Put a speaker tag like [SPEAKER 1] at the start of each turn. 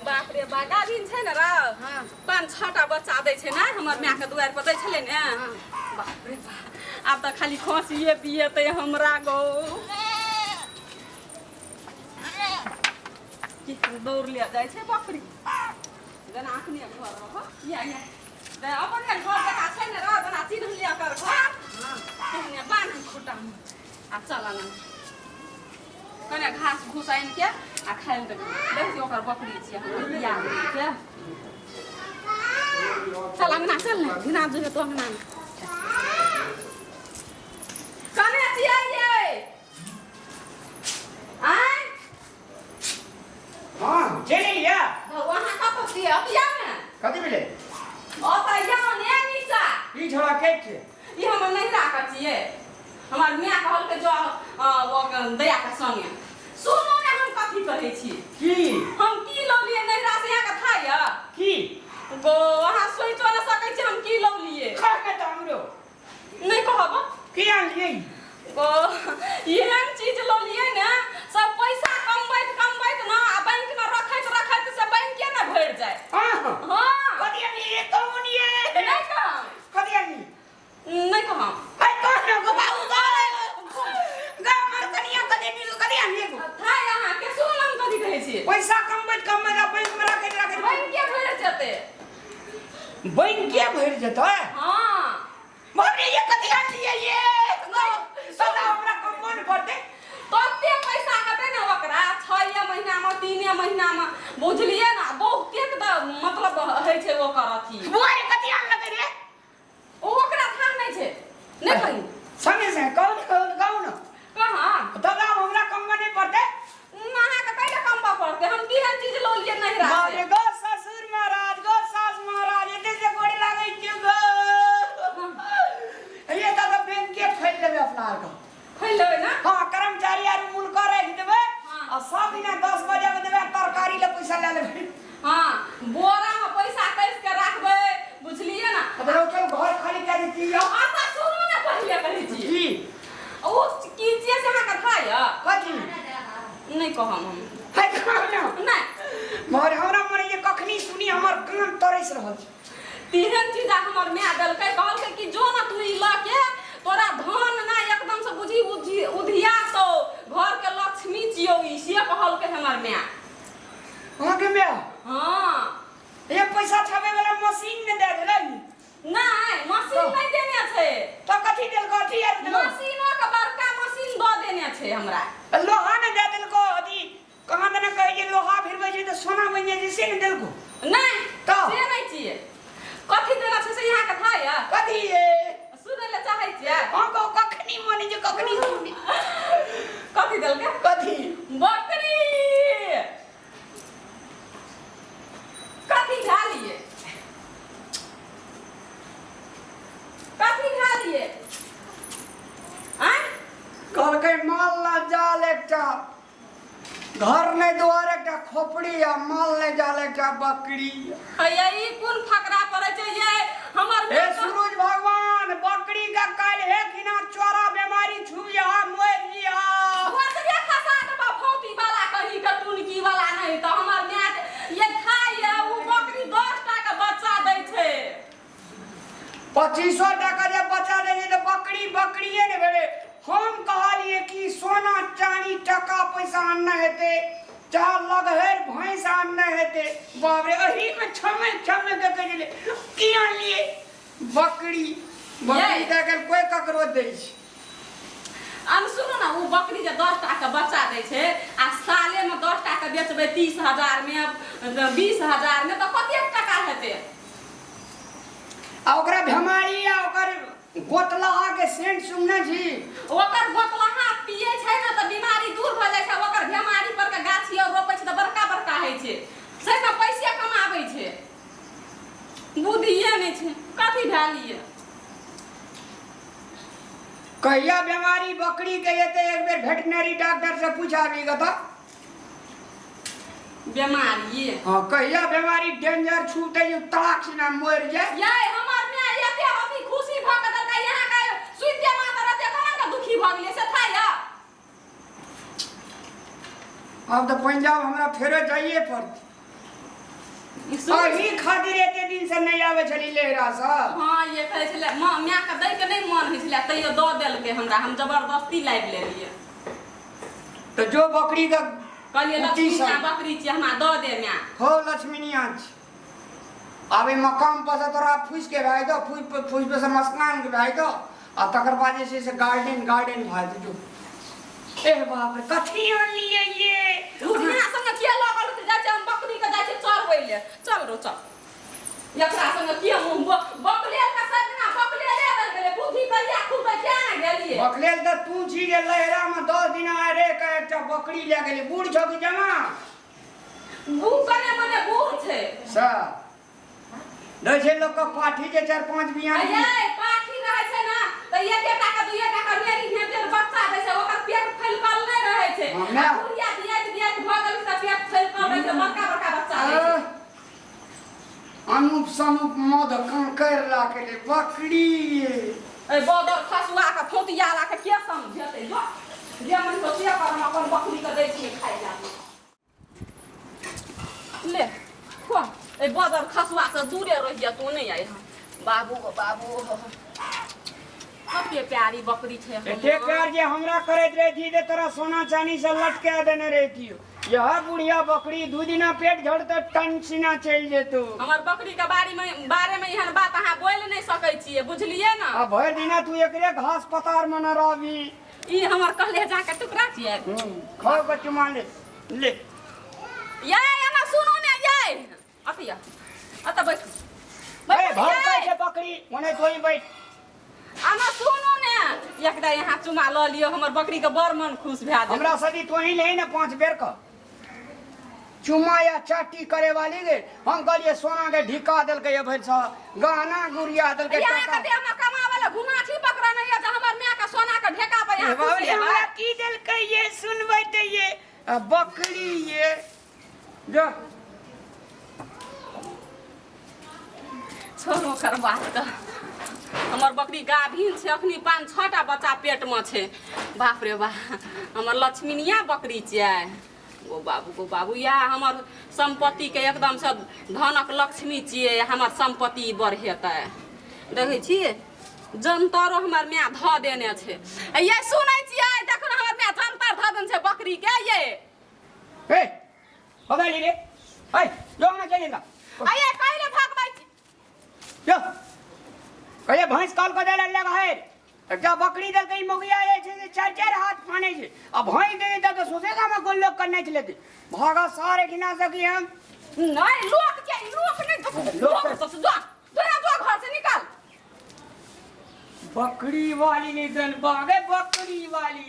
[SPEAKER 1] बाप रे बा गाभिन छै न र हां 5-6टा बच्चा दै छै ना हमर माय के दुआर पर दै छले ने बाप रे बा अब त खाली खोसिए पिएतै हमरा गो कि दौड़ लिया जाइ छै बकरी जना आखनी घर हो या दे अपन घर जका छै न र जना चिन्ह लिया कर घर हां ने बांध खुटा आ चला न कने घास भूस आइन के आ खाइल दे देखियो ओकर बकरी छिए हमरा बिया के चल अंगना चल ना बिना जगह तो अंगना कने छिए ये आय
[SPEAKER 2] हां चले या
[SPEAKER 1] वहां का पति अब या ना
[SPEAKER 2] कथि मिले
[SPEAKER 1] ओ त या ने नीचा
[SPEAKER 2] ई छोड़ा के छे
[SPEAKER 1] ई हम नहीं राखा छिए हमार मियां कहल के जो वो दया का संगे सुनो ने हम कथि कहै छी
[SPEAKER 2] की
[SPEAKER 1] हम की लौ लिए नहीं रास यहाँ का था या
[SPEAKER 2] की
[SPEAKER 1] गो वहां सोचो न सकै छी हम की लौ लिए
[SPEAKER 2] खा के त हमरो
[SPEAKER 1] नहीं कहब
[SPEAKER 2] की आन लिए
[SPEAKER 1] गो एहन चीज लौ लिए ने सब पैसा कमबैत ना आ बैंक में रखैत से बैंक के ना भर जाए
[SPEAKER 2] हां
[SPEAKER 1] हां
[SPEAKER 2] कथि आन लिए कौनिए
[SPEAKER 1] नहीं कह
[SPEAKER 2] कथि आन लिए
[SPEAKER 1] नहीं कह
[SPEAKER 2] आई कौन गो बाबू गा मर कनिया कथि नी कथि आन लिए
[SPEAKER 1] था यहाँ के सुनम कथि कहै छी
[SPEAKER 2] पैसा कमबैत बैंक में रखैत
[SPEAKER 1] बैंक के भर जेते
[SPEAKER 2] बैंक के भर जेतै
[SPEAKER 1] हां
[SPEAKER 2] मरे ये कथि आन लिए ये सदा हमरा कम्पाउंड करते
[SPEAKER 1] तते पैसा कते न ओकरा 6 महीना में 3 महीना में बुझलिए ना बहुते मतलब है छै ओकर अथी
[SPEAKER 2] मोरे कथि आन लगे रे
[SPEAKER 1] ओकरा था नहीं छै नहीं कही
[SPEAKER 2] संगे से कौन कौन
[SPEAKER 1] कहां
[SPEAKER 2] दादा हमरा कम्पाउंड पड़ते
[SPEAKER 1] नहा के कैसे कमबा पड़ते हम केहन चीज लो लिए नहीं रहा
[SPEAKER 2] बारे गो ससुर महाराज गो सास महाराज एते से गोड़ी लागै छै गो ये दादा बैंक के फैल लेबे अपना आर को
[SPEAKER 1] फैल लेबे ना
[SPEAKER 2] हां कर्मचारी आर मूल कर रख देबे आ सब दिन 10 बजे के देबे तरकारी ले पैसा ले लेबे
[SPEAKER 1] हां बोरा में पैसा कैस के रखबे बुझलिए ना
[SPEAKER 2] अब चल घर खाली कर दी
[SPEAKER 1] आता सुनो ना पहले कहि छी
[SPEAKER 2] जी
[SPEAKER 1] ओ की चीज से हां का था या
[SPEAKER 2] कथि
[SPEAKER 1] नहीं कहम हम
[SPEAKER 2] है कहना
[SPEAKER 1] नहीं
[SPEAKER 2] मोर हमरा मरे ये कखनी सुनी हमर कान तरस रहल छै
[SPEAKER 1] तीहन चीज हमर माय देलकै कहलकै कि जो ना तू ई ला के तोरा धन ना एकदम से बुझी उधिया तो घर के लक्ष्मी छियो ई से कहलकै हमर माय
[SPEAKER 2] हां के मैं
[SPEAKER 1] हां
[SPEAKER 2] ये पैसा छाबे वाला मशीन ने दे देलै
[SPEAKER 1] नहीं मशीन नहीं देने छै
[SPEAKER 2] तो कथि देल कथि यार देल
[SPEAKER 1] मशीनो के बड़का मशीन द देने छै हमरा
[SPEAKER 2] लोहा ने दे देल को अथी कहां देने कहे जे लोहा फिरबै छै त सोना बन जाइ छै से ने देल को
[SPEAKER 1] नहीं
[SPEAKER 2] तो
[SPEAKER 1] से नहीं छिए कथि देना छै से यहाँ के था या
[SPEAKER 2] कथि ये
[SPEAKER 1] सुनै ले चाहै छियै
[SPEAKER 2] हां को कखनी माने जे कखनी सुनी
[SPEAKER 1] कथि देलकै
[SPEAKER 2] कथि
[SPEAKER 1] बकरी कथि ढालिए कथि ढालिए आय
[SPEAKER 2] कहल के माल ना जाल एकटा घर ने द्वार एकटा खोपड़ी आ माल ने जाल एकटा बकरी
[SPEAKER 1] हैया ई कोन फकरा पड़ै छै ये हमर
[SPEAKER 2] हे सूरज भगवान बकरी का काल है कि ना चोरा बीमारी छुबिया मोर जिया
[SPEAKER 1] ओतरे खसा देबा फौती वाला कही के टुनकी वाला नहीं तो हमर माय ये खाइए उ बकरी 10 टा के बच्चा दै छै
[SPEAKER 2] 2500 टका जे बचा दे तो बकरी बकरिए ने भेले हम कहलिए कि सोना चांदी टका पैसा आनना हेते चाह लगहेर भैंस आनना हेते बाप रे अही में छमे के कहले की आन लिए बकरी दे के कोई ककरो दे छै
[SPEAKER 1] हम सुनो ना वो बकरी जे 10 टा के बच्चा दै छै आ साले में 10 टा के बेचबै 30,000 में 20,000 में तो कते टका हेते
[SPEAKER 2] आ ओकरा भेमारी आ ओकर गोतलहा के सेंट सुनने छी
[SPEAKER 1] ओकर गोतलहा पिए छै ना त बीमारी दूर भ जाय छै ओकर बीमारी पर के गाछी और रोपै छै त बड़का बड़का है छै से त पैसे कमाबै छै बुद्धिए नहीं छै कथि ढालिए
[SPEAKER 2] कहिया बीमारी बकरी के हेते एक बेर वेटनरी डॉक्टर से पूछाबी गता
[SPEAKER 1] बीमारी
[SPEAKER 2] हां कहिया बीमारी डेंजर छूटे जो तड़ाक से ना मर जाए
[SPEAKER 1] ये हमर में एते अभी खुशी भ के दलका यहां का सुइते माता रहते कहां का दुखी भ गेले से था या
[SPEAKER 2] अब तो पंजाब हमरा फेरे जाइए पड़त अही खातिर एते दिन से नहीं आवे छली लेहरा सब।
[SPEAKER 1] हाँ ये कहै छले माँ माँ के दै के नहीं मन होइ छले तैयो दऽ देलकै हमरा, हम जबरदस्ती लाबि लेलियै।
[SPEAKER 2] तो जो बकरी का
[SPEAKER 1] कहलिए लक्ष्मीनिया बकरी छी हमरा दऽ दे माँ।
[SPEAKER 2] हो लक्ष्मीनिया छी। अबे मकाम पर से तोरा फूस के भाई दो, फूस पे से मस्कान के भाई दो आ तकर बाद जे से गार्डन भाई दो। ए बाप रे कथी आन लिए ये?
[SPEAKER 1] दुनिया संग के लागल त जाय छै हम बकरी के जाय छै चरबै ले। चल रो चल। एकरा संग के मुंह बकले का सजना बकले ले गेले बुद्धि करिया खूब क्या ना गेलिए।
[SPEAKER 2] बकले त तू छी गे लहरा में 10 दिन आ रे का एकटा बकरी ले गेली। बूढ़ छौ कि जमा?
[SPEAKER 1] बूढ़ कने मने बूढ़ छै।
[SPEAKER 2] सा दै छै लोग के पाठी जे 4-5 बियान।
[SPEAKER 1] ए पाठी रहै छै ना त एकेटा के 2 का मेरी हेते बच्चा दै छै ओकर पेट फैलकल नै रहै छै। बुढ़िया दिया भ गेल त पेट फैलकल रहै छै बड़का बच्चा दै छै।
[SPEAKER 2] अनुप सनुप मद कंकर ला के ले बकरी।
[SPEAKER 1] ए बदर खसुआ के फोतिया ला के के समझेतै जो जे मन तो से कर हम अपन बकरी के दै छी खाइ ले खो। ए बदर खसुआ से दूरे रहिया तू नहीं आई बाबू कते प्यारी बकरी छे।
[SPEAKER 2] एते प्यार जे हमरा करैत रही ते तोरा सोना चांदी से लटका देने रहती। यह बुढ़िया बकरी 2 दिना पेट झड़ते टंसिना चल जेतो।
[SPEAKER 1] हमर बकरी के बारे में एहन बात अहाँ बोल नहीं सकै छिए बुझलिए ना।
[SPEAKER 2] आ भर दिना तू एकरे घास पतार में न रहबी।
[SPEAKER 1] ई हमर कलेजा के टुकड़ा छिए।
[SPEAKER 2] खाओ के चुमा ले ले।
[SPEAKER 1] ये एना सुनो ने ये अतिया अत बैठ।
[SPEAKER 2] ए भर के बकरी ओने तोई बैठ।
[SPEAKER 1] आना सुनो ने एकदा यहाँ चुमा ल लियो हमर बकरी के बड़ मन खुश भै जात।
[SPEAKER 2] हमरा सदी तोही ले ना 5 बेर का चुमा या चाटी करे वाली गे। हम कहलिए सोना के ढिका देल के भर सा गहना गुड़िया देल के
[SPEAKER 1] यहाँ कते हम कमा वाला घुमाठी पकड़ा नहीं है जे हमर मां के सोना के ढेका पे यहाँ खुश ले
[SPEAKER 2] हमरा की देल के ये सुनबै त ये बकरी ये जो
[SPEAKER 1] छोड़ो कर बात त हमर बकरी गाभीन छै अखनी 5-6टा बच्चा पेट में छै। बाप रे बा हमर लक्ष्मीनिया बकरी छै। गो बाबू या हमर संपत्ति के एकदम से धनक लक्ष्मी छिए। हमर संपत्ति बढ़ेतै देखै छी जंतरो हमर मां ध देने छै। ये सुनै छियै देखो हमर मां जंतर ध देने छै बकरी के ये।
[SPEAKER 2] ए बगाली रे ए जो ना चलेगा
[SPEAKER 1] आये काहे भागबै छी
[SPEAKER 2] जो कहे भैंस काल को देला लगा है एकटा बकरी दल कई मोगिया है छे 4-4 हाथ फाने छे। अब भैंस दे दे तो सोचेगा मैं कोई लोग करने चले थे भागा सारे गिना सकी हम
[SPEAKER 1] नहीं लोग नहीं लोग तो जो घर से निकाल।
[SPEAKER 2] बकरी वाली नहीं दन भागे बकरी वाली।